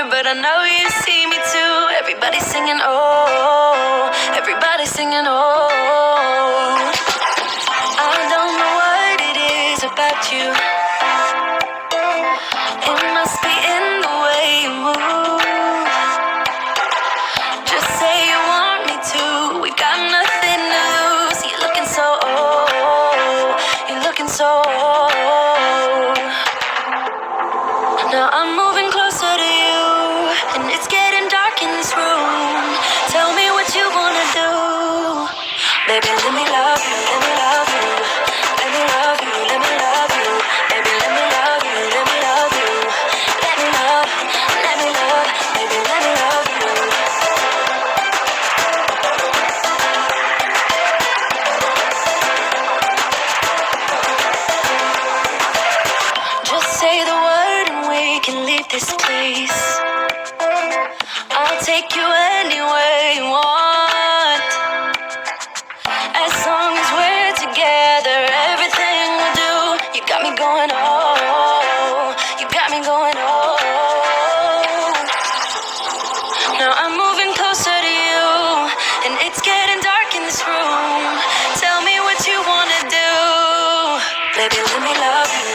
here, but I know you see me too. Everybody's singing, oh, everybody's singing, oh. I don't know what it is about you. It must be in the way you move. Just say you want me to. We got nothing to lose. You're looking so old. You're looking so old. Now I'm moving closer to you, and it's getting dark in this room. Tell me what you wanna do. Baby, let me love you, let me love you. Let me love you, let me love you. Baby, let me love you, let me love you. Let me love, baby, let me love you. Just say the word and we can leave this place. I'll take you anywhere you want. As long as we're together, everything we'll do. You got me going, oh. You got me going, oh. Now I'm moving closer to you, and it's getting dark in this room. Tell me what you wanna do. Baby, let me love you.